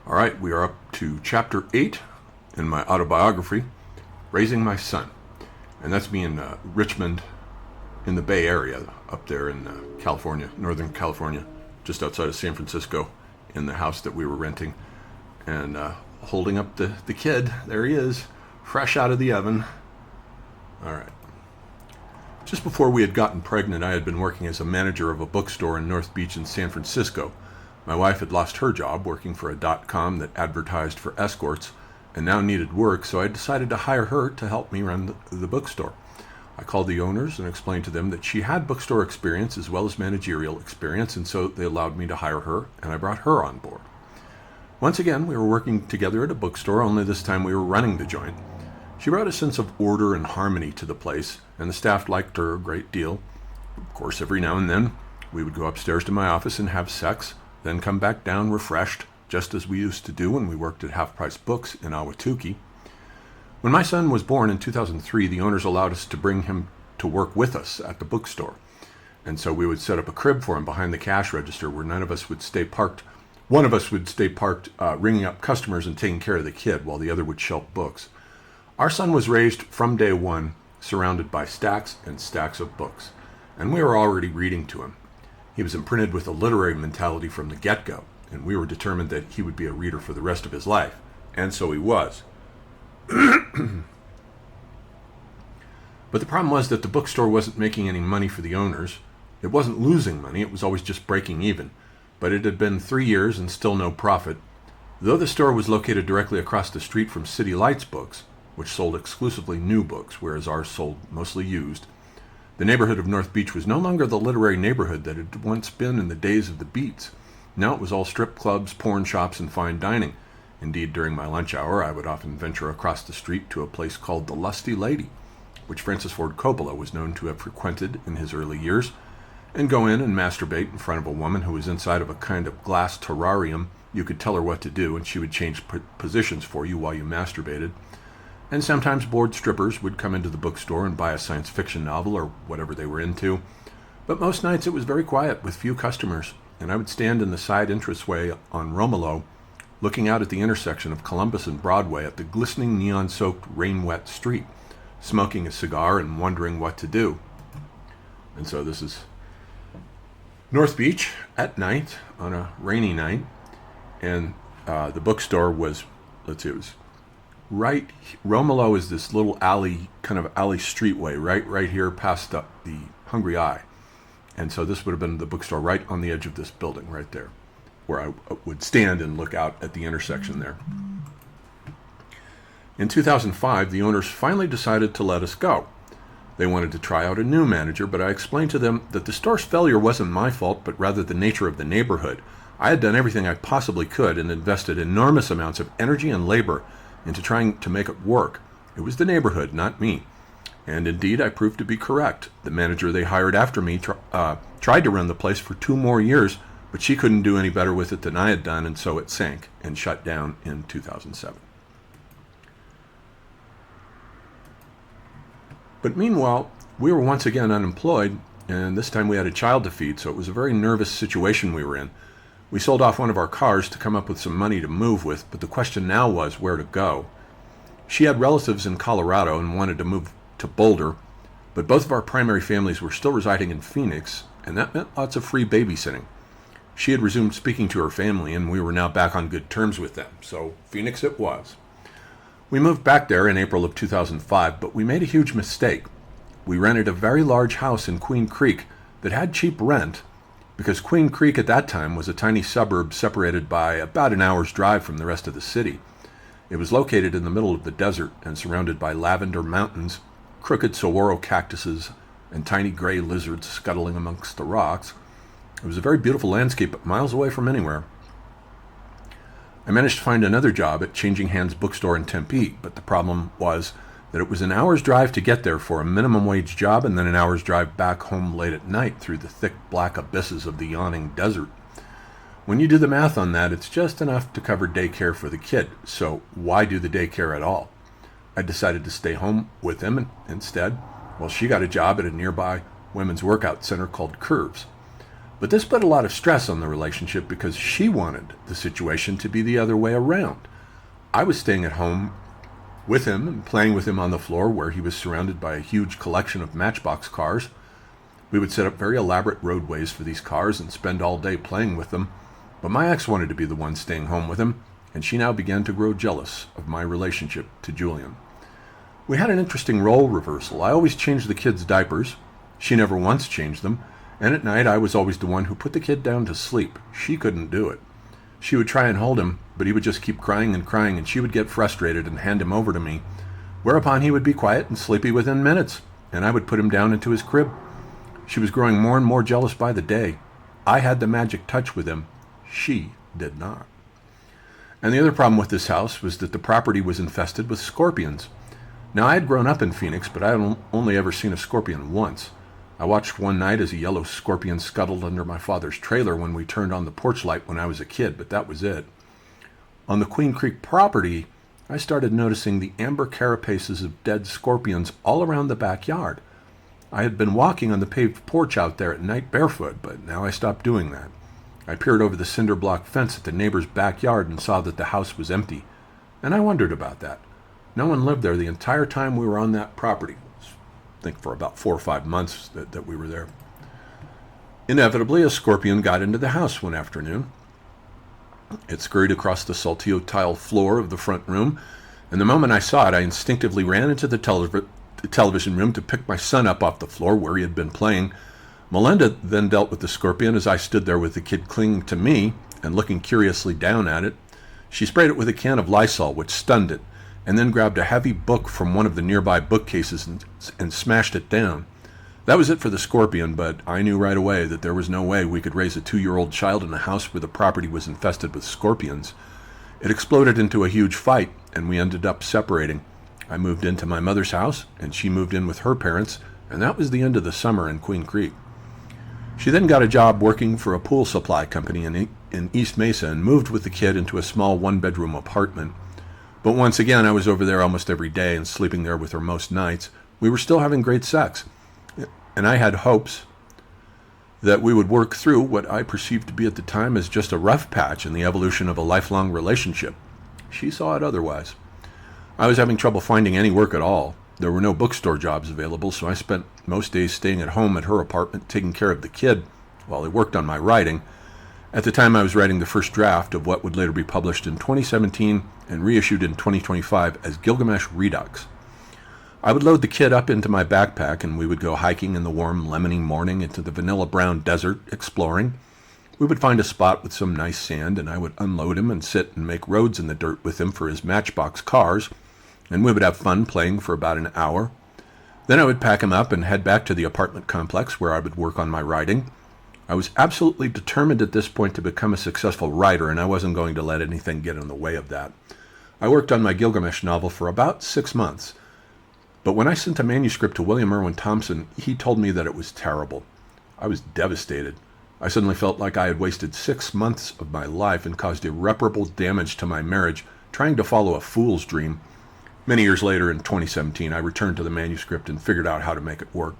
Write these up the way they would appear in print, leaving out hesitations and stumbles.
All right, we are up to Chapter 8 in my autobiography, Raising My Son. And that's me in Richmond, in the Bay Area, up there in California, Northern California, just outside of San Francisco, in the house that we were renting. And holding up the kid, there he is, fresh out of the oven. All right. Just before we had gotten pregnant, I had been working as a manager of a bookstore in North Beach in San Francisco. My wife had lost her job working for a .com that advertised for escorts and now needed work, so I decided to hire her to help me run the bookstore. I called the owners and explained to them that she had bookstore experience as well as managerial experience, and so they allowed me to hire her, and I brought her on board. Once again, we were working together at a bookstore, only this time we were running the joint. She brought a sense of order and harmony to the place, and the staff liked her a great deal. Of course, every now and then, we would go upstairs to my office and have sex, then come back down refreshed, just as we used to do when we worked at Half Price Books in Ahwatukee. When my son was born in 2003, the owners allowed us to bring him to work with us at the bookstore. And so we would set up a crib for him behind the cash register where none of us would stay parked. One of us would stay parked ringing up customers and taking care of the kid, while the other would shelf books. Our son was raised from day one, surrounded by stacks and stacks of books, and we were already reading to him. He was imprinted with a literary mentality from the get-go, and we were determined that he would be a reader for the rest of his life, and so he was. But the problem was that the bookstore wasn't making any money for the owners. It wasn't losing money, it was always just breaking even, but it had been 3 years and still no profit. Though the store was located directly across the street from City Lights Books, which sold exclusively new books, whereas ours sold mostly used, the neighborhood of North Beach was no longer the literary neighborhood that it had once been in the days of the Beats. Now it was all strip clubs, porn shops, and fine dining. Indeed, during my lunch hour, I would often venture across the street to a place called the Lusty Lady, which Francis Ford Coppola was known to have frequented in his early years, and go in and masturbate in front of a woman who was inside of a kind of glass terrarium. You could tell her what to do, and she would change positions for you while you masturbated. And sometimes bored strippers would come into the bookstore and buy a science fiction novel or whatever they were into. But most nights it was very quiet with few customers, and I would stand in the side entranceway on Romolo, looking out at the intersection of Columbus and Broadway at the glistening neon-soaked, rain-wet street, smoking a cigar and wondering what to do. And so this is North Beach at night on a rainy night, and the bookstore was, it was right, Romolo is this little alley, kind of alley streetway, right here past the Hungry Eye. And so this would have been the bookstore right on the edge of this building, right there, where I would stand and look out at the intersection there. In 2005, the owners finally decided to let us go. They wanted to try out a new manager, but I explained to them that the store's failure wasn't my fault, but rather the nature of the neighborhood. I had done everything I possibly could and invested enormous amounts of energy and labor into trying to make it work. It was the neighborhood, not me. And indeed, I proved to be correct. The manager they hired after me tried to run the place for 2 more years, but she couldn't do any better with it than I had done, and so it sank and shut down in 2007. But meanwhile, we were once again unemployed, and this time we had a child to feed, so it was a very nervous situation we were in. We sold off one of our cars to come up with some money to move with, but the question now was where to go. She had relatives in Colorado and wanted to move to Boulder, but both of our primary families were still residing in Phoenix, and that meant lots of free babysitting. She had resumed speaking to her family, and we were now back on good terms with them, so Phoenix it was. We moved back there in April of 2005, but we made a huge mistake. We rented a very large house in Queen Creek that had cheap rent, because Queen Creek at that time was a tiny suburb separated by about an hour's drive from the rest of the city. It was located in the middle of the desert and surrounded by lavender mountains, crooked saguaro cactuses, and tiny gray lizards scuttling amongst the rocks. It was a very beautiful landscape, but miles away from anywhere. I managed to find another job at Changing Hands Bookstore in Tempe, but the problem was that it was an hour's drive to get there for a minimum wage job and then an hour's drive back home late at night through the thick black abysses of the yawning desert. When you do the math on that, it's just enough to cover daycare for the kid, so why do the daycare at all? I decided to stay home with him instead, while she got a job at a nearby women's workout center called Curves. But this put a lot of stress on the relationship because she wanted the situation to be the other way around. I was staying at home with him and playing with him on the floor where he was surrounded by a huge collection of Matchbox cars. We would set up very elaborate roadways for these cars and spend all day playing with them. But my ex wanted to be the one staying home with him, and she now began to grow jealous of my relationship to Julian. We had an interesting role reversal. I always changed the kids' diapers. She never once changed them. And at night, I was always the one who put the kid down to sleep. She couldn't do it. She would try and hold him, but he would just keep crying, and she would get frustrated and hand him over to me, whereupon he would be quiet and sleepy within minutes, and I would put him down into his crib. She was growing more and more jealous by the day. I had the magic touch with him. She did not. And the other problem with this house was that the property was infested with scorpions. Now, I had grown up in Phoenix, but I had only ever seen a scorpion once. I watched one night as a yellow scorpion scuttled under my father's trailer when we turned on the porch light when I was a kid, but that was it. On the Queen Creek property, I started noticing the amber carapaces of dead scorpions all around the backyard. I had been walking on the paved porch out there at night barefoot, but now I stopped doing that. I peered over the cinder block fence at the neighbor's backyard and saw that the house was empty, and I wondered about that. No one lived there the entire time we were on that property. I think for about 4 or 5 months that we were there. Inevitably, a scorpion got into the house one afternoon. It scurried across the saltillo tile floor of the front room, and the moment I saw it, I instinctively ran into the television room to pick my son up off the floor where he had been playing. Melinda then dealt with the scorpion as I stood there with the kid clinging to me and looking curiously down at it. She sprayed it with a can of Lysol, which stunned it, and then grabbed a heavy book from one of the nearby bookcases and smashed it down. That was it for the scorpion, but I knew right away that there was no way we could raise a 2-year-old child in a house where the property was infested with scorpions. It exploded into a huge fight, and we ended up separating. I moved into my mother's house, and she moved in with her parents, and that was the end of the summer in Queen Creek. She then got a job working for a pool supply company in East Mesa and moved with the kid into a small 1-bedroom apartment. But once again, I was over there almost every day and sleeping there with her most nights. We were still having great sex, and I had hopes that we would work through what I perceived to be at the time as just a rough patch in the evolution of a lifelong relationship. She saw it otherwise. I was having trouble finding any work at all. There were no bookstore jobs available, so I spent most days staying at home at her apartment taking care of the kid while I worked on my writing. At the time, I was writing the first draft of what would later be published in 2017 and reissued in 2025 as Gilgamesh Redux. I would load the kid up into my backpack, and we would go hiking in the warm, lemony morning into the vanilla brown desert, exploring. We would find a spot with some nice sand, and I would unload him and sit and make roads in the dirt with him for his Matchbox cars, and we would have fun playing for about an hour. Then I would pack him up and head back to the apartment complex where I would work on my writing. I was absolutely determined at this point to become a successful writer, and I wasn't going to let anything get in the way of that. I worked on my Gilgamesh novel for about 6 months, but when I sent a manuscript to William Irwin Thompson, he told me that it was terrible. I was devastated. I suddenly felt like I had wasted 6 months of my life and caused irreparable damage to my marriage trying to follow a fool's dream. Many years later, in 2017, I returned to the manuscript and figured out how to make it work.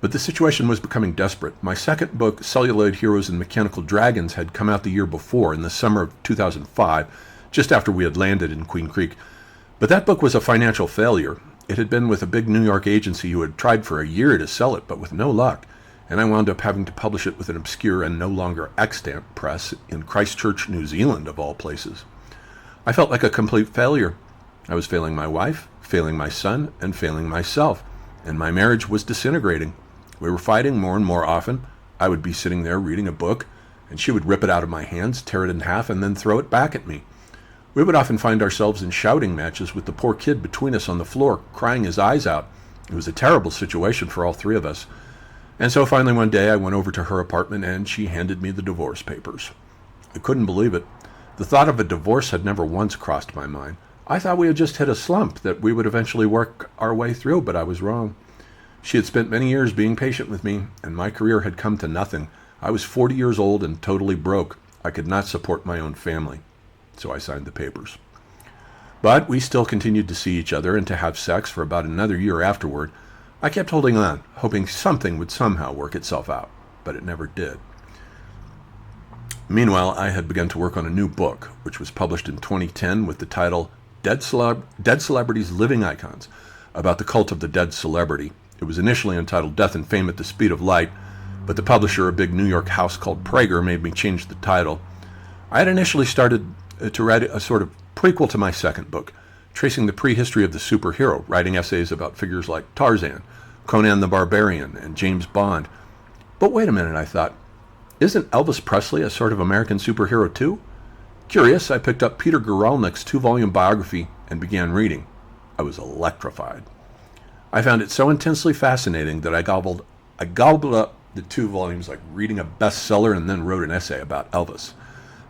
But the situation was becoming desperate. My second book, Celluloid Heroes and Mechanical Dragons, had come out the year before, in the summer of 2005, just after we had landed in Queen Creek. But that book was a financial failure. It had been with a big New York agency who had tried for a year to sell it, but with no luck, and I wound up having to publish it with an obscure and no longer extant press in Christchurch, New Zealand, of all places. I felt like a complete failure. I was failing my wife, failing my son, and failing myself, and my marriage was disintegrating. We were fighting more and more often. I would be sitting there reading a book, and she would rip it out of my hands, tear it in half, and then throw it back at me. We would often find ourselves in shouting matches with the poor kid between us on the floor, crying his eyes out. It was a terrible situation for all three of us. And so finally one day I went over to her apartment and she handed me the divorce papers. I couldn't believe it. The thought of a divorce had never once crossed my mind. I thought we had just hit a slump that we would eventually work our way through, but I was wrong. She had spent many years being patient with me, and my career had come to nothing. I was 40 years old and totally broke. I could not support my own family. So I signed the papers. But we still continued to see each other and to have sex for about another year afterward. I kept holding on, hoping something would somehow work itself out. but it never did. Meanwhile, I had begun to work on a new book, which was published in 2010 with the title Dead Celebrities, Living Icons, about the cult of the dead celebrity. It was initially entitled Death and Fame at the Speed of Light, but the publisher, a big New York house called Prager, made me change the title. I had initially started to write a sort of prequel to my second book, tracing the prehistory of the superhero, writing essays about figures like Tarzan, Conan the Barbarian, and James Bond. But wait a minute, I thought, isn't Elvis Presley a sort of American superhero too? Curious, I picked up Peter Guralnick's 2-volume biography and began reading. I was electrified. I found it so intensely fascinating that I gobbled up the 2 volumes like reading a bestseller and then wrote an essay about Elvis.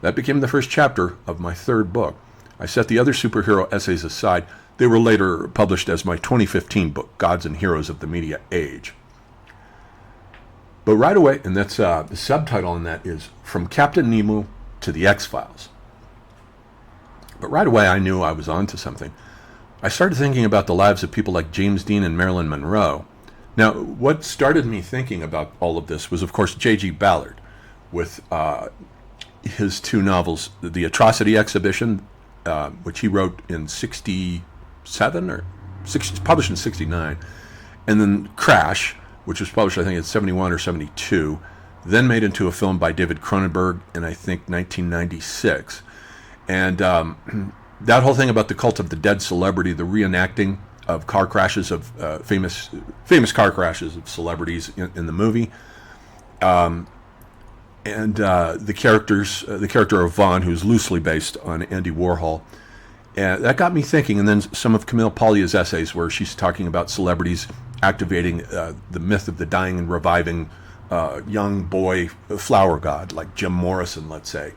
That became the first chapter of my third book. I set the other superhero essays aside. They were later published as my 2015 book, Gods and Heroes of the Media Age. But right away, and that's the subtitle on that is From Captain Nemo to the X-Files. But right away I knew I was onto something. I started thinking about the lives of people like James Dean and Marilyn Monroe. Now, what started me thinking about all of this was, of course, J.G. Ballard with his 2 novels, The Atrocity Exhibition, which he wrote in 67 or published in 69, and then Crash, which was published, I think, in 71 or 72, then made into a film by David Cronenberg in, I think, 1996. And that whole thing about the cult of the dead celebrity, the reenacting of car crashes of famous car crashes of celebrities in the movie, and the character of Vaughn, who's loosely based on Andy Warhol. And that got me thinking, and then some of Camille Paglia's essays where she's talking about celebrities activating the myth of the dying and reviving young boy flower god, like Jim Morrison, let's say.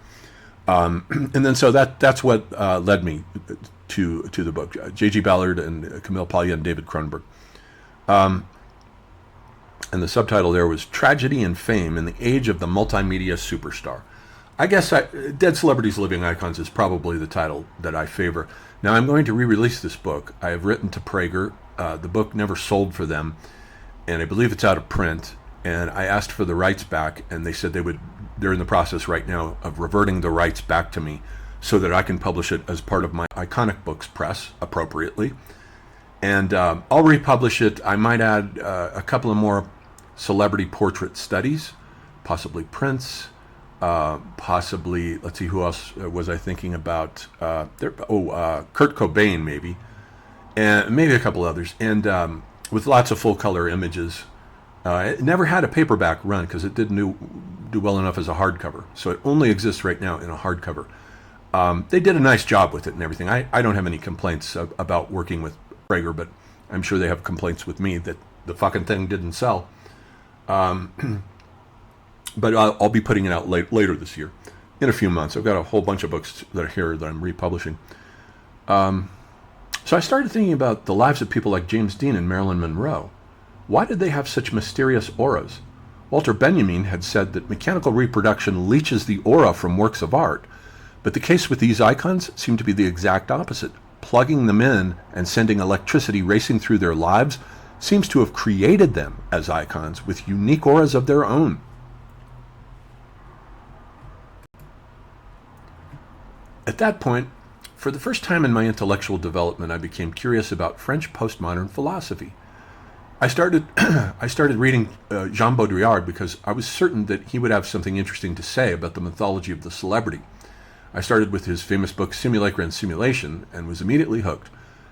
And then so that's what led me to the book. J.G. Ballard and Camille Paglia and David Cronenberg. And the subtitle there was Tragedy and Fame in the Age of the Multimedia Superstar. I guess Dead Celebrities, Living Icons is probably the title that I favor. Now, I'm going to re-release this book. I have written to Prager. The book never sold for them, and I believe it's out of print. And I asked for the rights back, and they said they're in the process right now of reverting the rights back to me so that I can publish it as part of my Iconic Books press appropriately. And I'll republish it. I might add a couple of more celebrity portrait studies, possibly Prince, possibly, let's see, who else was I thinking about? Kurt Cobain, maybe, and maybe a couple others, and with lots of full-color images. It never had a paperback run because it didn't do well enough as a hardcover, so it only exists right now in a hardcover. They did a nice job with it and everything. I don't have any complaints about working with Prager, but I'm sure they have complaints with me that the fucking thing didn't sell. But I'll be putting it out later this year, in a few months. I've got a whole bunch of books that are here that I'm republishing. So I started thinking about the lives of people like James Dean and Marilyn Monroe. Why did they have such mysterious auras? Walter Benjamin had said that mechanical reproduction leaches the aura from works of art, but the case with these icons seemed to be the exact opposite. Plugging them in and sending electricity racing through their lives seems to have created them as icons with unique auras of their own. At that point, for the first time in my intellectual development, I became curious about French postmodern philosophy. I started reading Jean Baudrillard because I was certain that he would have something interesting to say about the mythology of the celebrity. I started with his famous book Simulacra and Simulation and was immediately hooked.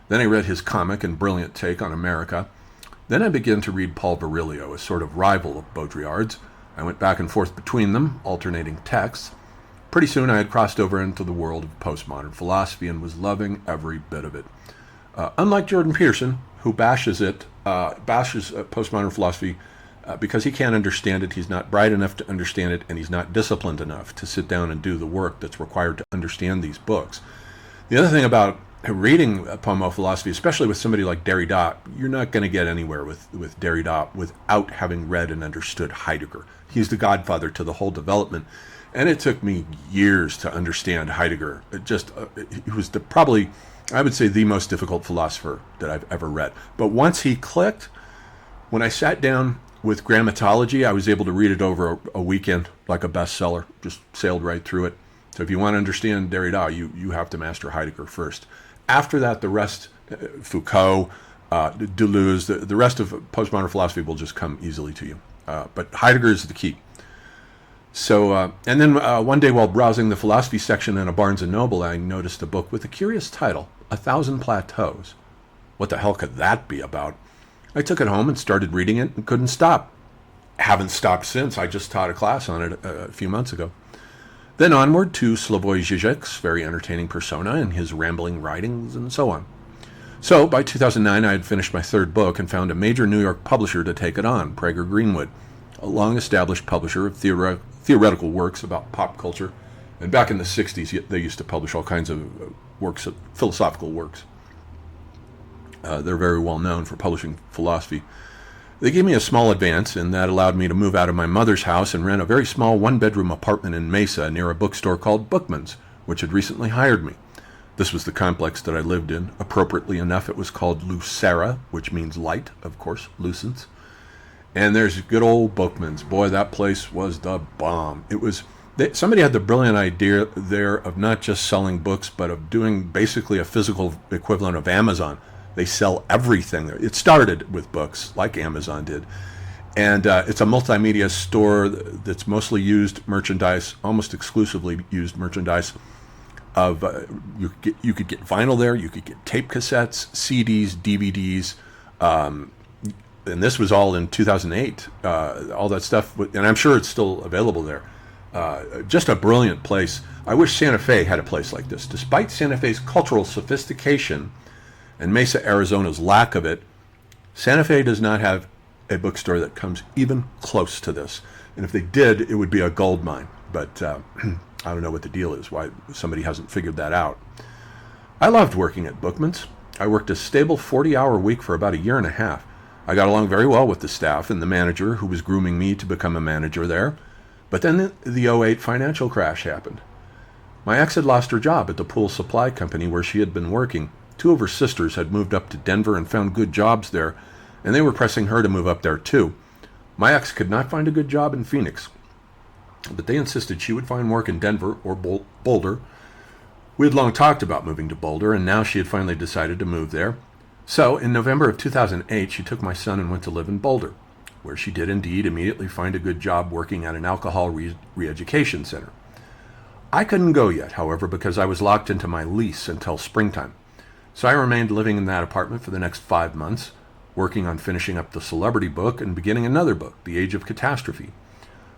Then I read his comic and brilliant take on America. Then I began to read Paul Virilio, a sort of rival of Baudrillard's. I went back and forth between them, alternating texts. Pretty soon I had crossed over into the world of postmodern philosophy and was loving every bit of it. Unlike Jordan Peterson, who bashes postmodern philosophy because he can't understand it, he's not bright enough to understand it, and he's not disciplined enough to sit down and do the work that's required to understand these books. The other thing about reading pomo philosophy, especially with somebody like Derrida, you're not going to get anywhere with Derrida without having read and understood Heidegger. He's the godfather to the whole development. And it took me years to understand Heidegger. He was probably, I would say, the most difficult philosopher that I've ever read. But once he clicked, when I sat down With grammatology, I was able to read it over a weekend like a bestseller. Just sailed right through it. So if you want to understand Derrida, you have to master Heidegger first. After that, the rest, Foucault, Deleuze, the rest of postmodern philosophy will just come easily to you. But Heidegger is the key. So, and then one day while browsing the philosophy section in a Barnes & Noble, I noticed a book with a curious title, 1,000 Plateaus. What the hell could that be about? I took it home and started reading it and couldn't stop. Haven't stopped since. I just taught a class on it a few months ago. Then onward to Slavoj Žižek's very entertaining persona and his rambling writings and so on. So by 2009, I had finished my third book and found a major New York publisher to take it on, Prager Greenwood, a long-established publisher of theoretical works about pop culture. And back in the 60s, they used to publish all kinds of works, philosophical works. They're very well known for publishing philosophy. They gave me a small advance, and that allowed me to move out of my mother's house and rent a very small one-bedroom apartment in Mesa near a bookstore called Bookman's, which had recently hired me. This was the complex that I lived in. Appropriately enough, it was called Lucera, which means light, of course, lucence. And there's good old Bookman's. Boy, that place was the bomb. Somebody had the brilliant idea there of not just selling books, but of doing basically a physical equivalent of Amazon. They sell everything there. It started with books, like Amazon did. And it's a multimedia store that's mostly used merchandise, almost exclusively used merchandise. You could get vinyl there, you could get tape cassettes, CDs, DVDs, and this was all in 2008. All that stuff, and I'm sure it's still available there. Just a brilliant place. I wish Santa Fe had a place like this. Despite Santa Fe's cultural sophistication and Mesa, Arizona's lack of it, Santa Fe does not have a bookstore that comes even close to this. And if they did, it would be a gold mine. But I don't know what the deal is, why somebody hasn't figured that out. I loved working at Bookman's. I worked a stable 40-hour week for about a year and a half. I got along very well with the staff and the manager who was grooming me to become a manager there. But then the '08 financial crash happened. My ex had lost her job at the pool supply company where she had been working. Two of her sisters had moved up to Denver and found good jobs there, and they were pressing her to move up there too. My ex could not find a good job in Phoenix, but they insisted she would find work in Denver or Boulder. We had long talked about moving to Boulder, and now she had finally decided to move there. So, in November of 2008, she took my son and went to live in Boulder, where she did indeed immediately find a good job working at an alcohol re-education center. I couldn't go yet, however, because I was locked into my lease until springtime. So I remained living in that apartment for the next 5 months, working on finishing up the celebrity book and beginning another book, The Age of Catastrophe.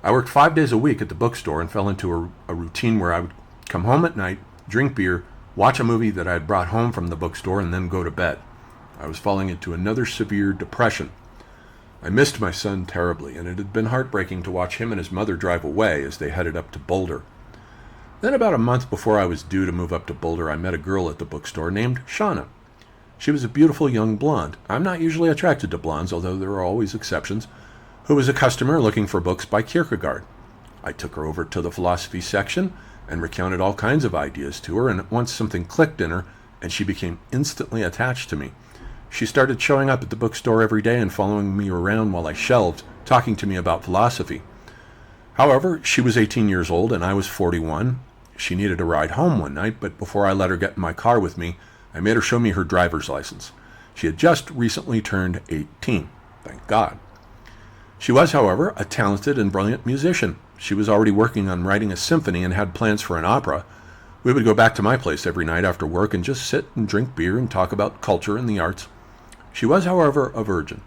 I worked 5 days a week at the bookstore and fell into a routine where I would come home at night, drink beer, watch a movie that I had brought home from the bookstore, and then go to bed. I was falling into another severe depression. I missed my son terribly, and it had been heartbreaking to watch him and his mother drive away as they headed up to Boulder. Then about a month before I was due to move up to Boulder, I met a girl at the bookstore named Shauna. She was a beautiful young blonde. I'm not usually attracted to blondes, although there are always exceptions, who was a customer looking for books by Kierkegaard. I took her over to the philosophy section and recounted all kinds of ideas to her, and at once something clicked in her, and she became instantly attached to me. She started showing up at the bookstore every day and following me around while I shelved, talking to me about philosophy. However, she was 18 years old and I was 41. She needed a ride home one night, but before I let her get in my car with me, I made her show me her driver's license. She had just recently turned 18. Thank God. She was, however, a talented and brilliant musician. She was already working on writing a symphony and had plans for an opera. We would go back to my place every night after work and just sit and drink beer and talk about culture and the arts. She was, however, a virgin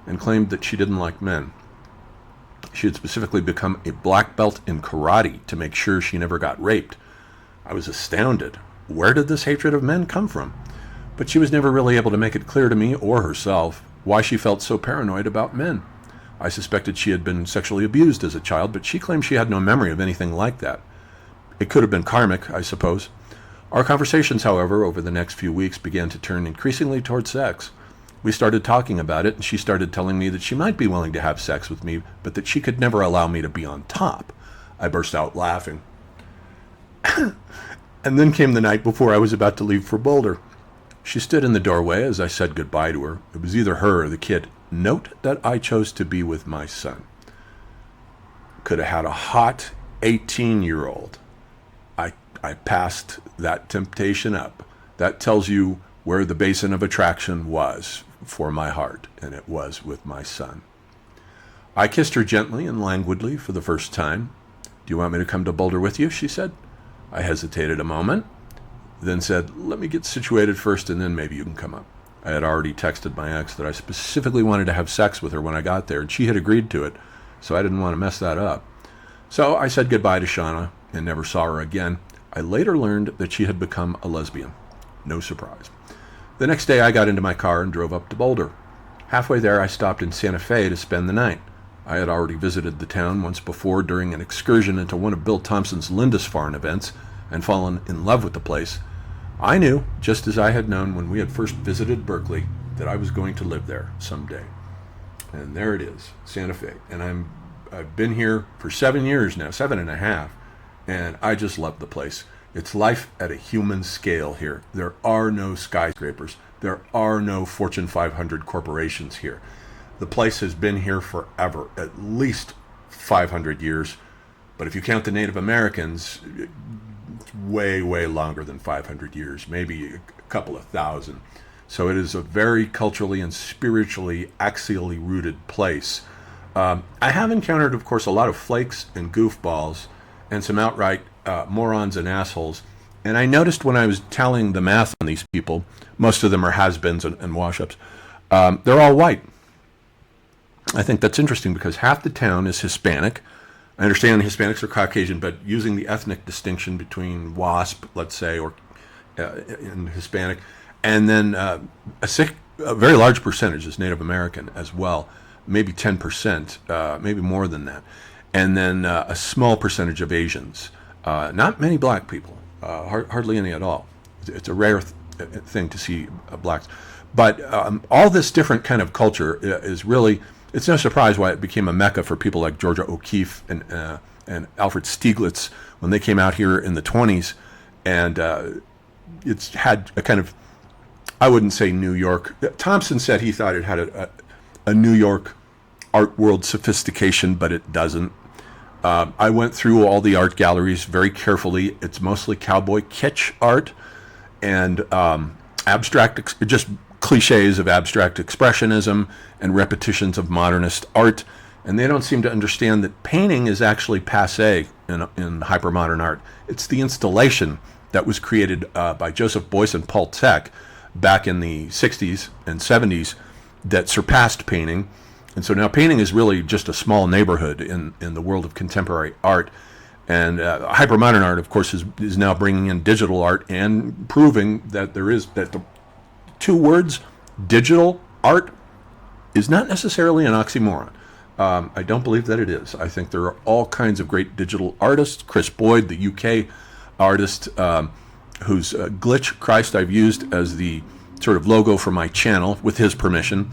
and claimed that she didn't like men. She had specifically become a black belt in karate to make sure she never got raped. I was astounded. Where did this hatred of men come from? But she was never really able to make it clear to me or herself why she felt so paranoid about men. I suspected she had been sexually abused as a child, but she claimed she had no memory of anything like that. It could have been karmic, I suppose. Our conversations, however, over the next few weeks began to turn increasingly toward sex. We started talking about it, and she started telling me that she might be willing to have sex with me, but that she could never allow me to be on top. I burst out laughing. And then came the night before I was about to leave for Boulder. She stood in the doorway as I said goodbye to her. It was either her or the kid, Note that I chose to be with my son. Could have had a hot 18-year-old. I passed that temptation up. That tells you where the basin of attraction was for my heart, and it was with my son. I kissed her gently and languidly for the first time. "Do you want me to come to Boulder with you?" she said. I hesitated a moment, then said, "Let me get situated first, and then maybe you can come up." I had already texted my ex that I specifically wanted to have sex with her when I got there, and she had agreed to it, so I didn't want to mess that up. So I said goodbye to Shauna and never saw her again. I later learned that she had become a lesbian. No surprise. The next day I got into my car and drove up to Boulder. Halfway there I stopped in Santa Fe to spend the night. I had already visited the town once before during an excursion into one of Bill Thompson's Lindisfarne events and fallen in love with the place. I knew, just as I had known when we had first visited Berkeley, that I was going to live there someday. And there it is, Santa Fe. And I've been here for 7 years now, 7.5, and I just love the place. It's life at a human scale here. There are no skyscrapers. There are no Fortune 500 corporations here. The place has been here forever, at least 500 years. But if you count the Native Americans, it's way, way longer than 500 years, maybe a couple of thousand. So it is a very culturally and spiritually axially rooted place. I have encountered, of course, a lot of flakes and goofballs and some outright morons and assholes. And I noticed when I was tallying the math on these people, most of them are has-beens and wash-ups, they're all white. I think that's interesting because half the town is Hispanic. I understand Hispanics are Caucasian, but using the ethnic distinction between WASP, let's say, or and Hispanic, and then a very large percentage is Native American as well, maybe 10%, maybe more than that, and then a small percentage of Asians. Not many black people, hardly any at all. It's a rare thing to see blacks. But all this different kind of culture is really, it's no surprise why it became a mecca for people like Georgia O'Keeffe and Alfred Stieglitz when they came out here in the 20s. And it's had a kind of, I wouldn't say New York. Thompson said he thought it had a New York art world sophistication, but it doesn't. I went through all the art galleries very carefully. It's mostly cowboy kitsch art and abstract, just cliches of abstract expressionism and repetitions of modernist art. And they don't seem to understand that painting is actually passé in hypermodern art. It's the installation that was created by Joseph Beuys and Paul Thek back in the 60s and 70s that surpassed painting. And so now painting is really just a small neighborhood in the world of contemporary art. And hypermodern art, of course, is now bringing in digital art and proving that the two words, digital art, is not necessarily an oxymoron. I don't believe that it is. I think there are all kinds of great digital artists. Chris Boyd, the UK artist, whose Glitch Christ I've used as the sort of logo for my channel with his permission,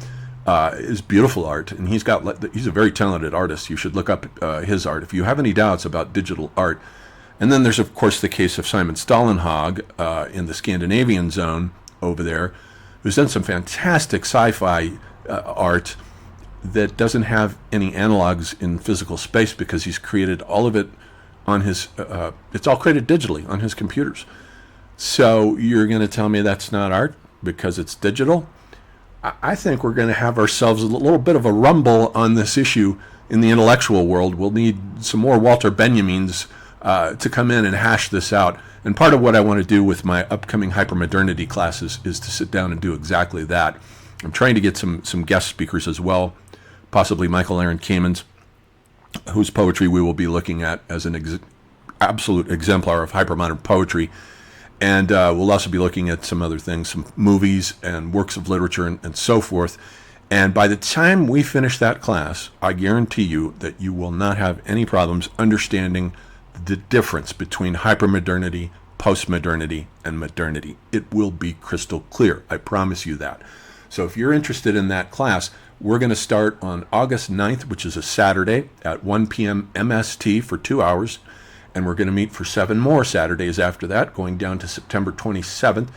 is beautiful art, and he's a very talented artist. You should look up his art if you have any doubts about digital art. And then there's, of course, the case of Simon Stålenhag in the Scandinavian zone over there, who's done some fantastic sci-fi art that doesn't have any analogs in physical space because he's created all of it on his, it's all created digitally on his computers. So you're going to tell me that's not art because it's digital? I think we're going to have ourselves a little bit of a rumble on this issue in the intellectual world. We'll need some more Walter Benjamins to come in and hash this out. And part of what I want to do with my upcoming hypermodernity classes is to sit down and do exactly that. I'm trying to get some guest speakers as well, possibly Michael Aaron Kamens, whose poetry we will be looking at as an absolute exemplar of hypermodern poetry. And we'll also be looking at some other things, some movies and works of literature and so forth. And by the time we finish that class, I guarantee you that you will not have any problems understanding the difference between hypermodernity, postmodernity, and modernity. It will be crystal clear. I promise you that. So if you're interested in that class, we're going to start on August 9th, which is a Saturday at 1 p.m. MST for 2 hours. And we're going to meet for 7 more Saturdays after that, going down to September 27th.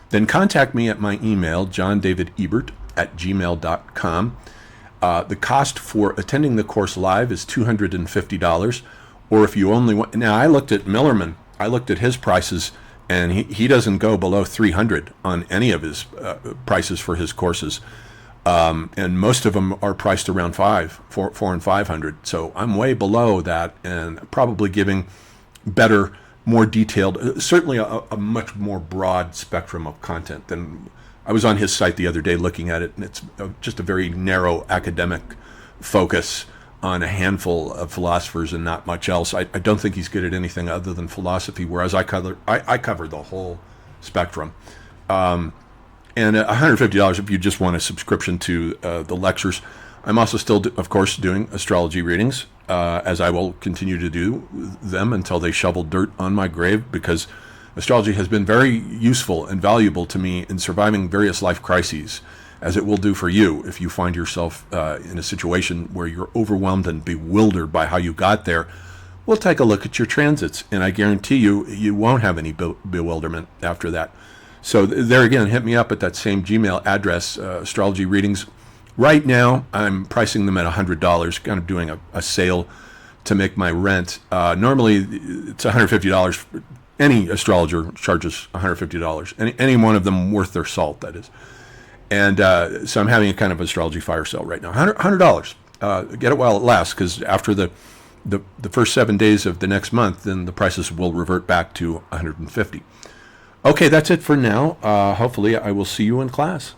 Then contact me at my email, johndavidebert@gmail.com. The cost for attending the course live is $250. Or if you only want, now I looked at Millerman, I looked at his prices, and he doesn't go below $300 on any of his prices for his courses. And most of them are priced around $400 and $500. So I'm way below that, and probably giving better, more detailed, certainly a much more broad spectrum of content than I was on his site the other day looking at it, and it's just a very narrow academic focus on a handful of philosophers and not much else. I don't think he's good at anything other than philosophy, whereas I cover the whole spectrum. And $150 if you just want a subscription to the lectures. I'm also still, of course, doing astrology readings, as I will continue to do them until they shovel dirt on my grave, because astrology has been very useful and valuable to me in surviving various life crises, as it will do for you if you find yourself in a situation where you're overwhelmed and bewildered by how you got there. We'll take a look at your transits, and I guarantee you won't have any bewilderment after that. So there again, hit me up at that same Gmail address, astrology readings. Right now, I'm pricing them at $100, kind of doing a sale to make my rent. Normally, it's $150. Any astrologer charges $150. Any one of them worth their salt, that is. And so I'm having a kind of astrology fire sale right now. $100. Get it while it lasts, because after the first 7 days of the next month, then the prices will revert back to $150. Okay, that's it for now. Hopefully I will see you in class.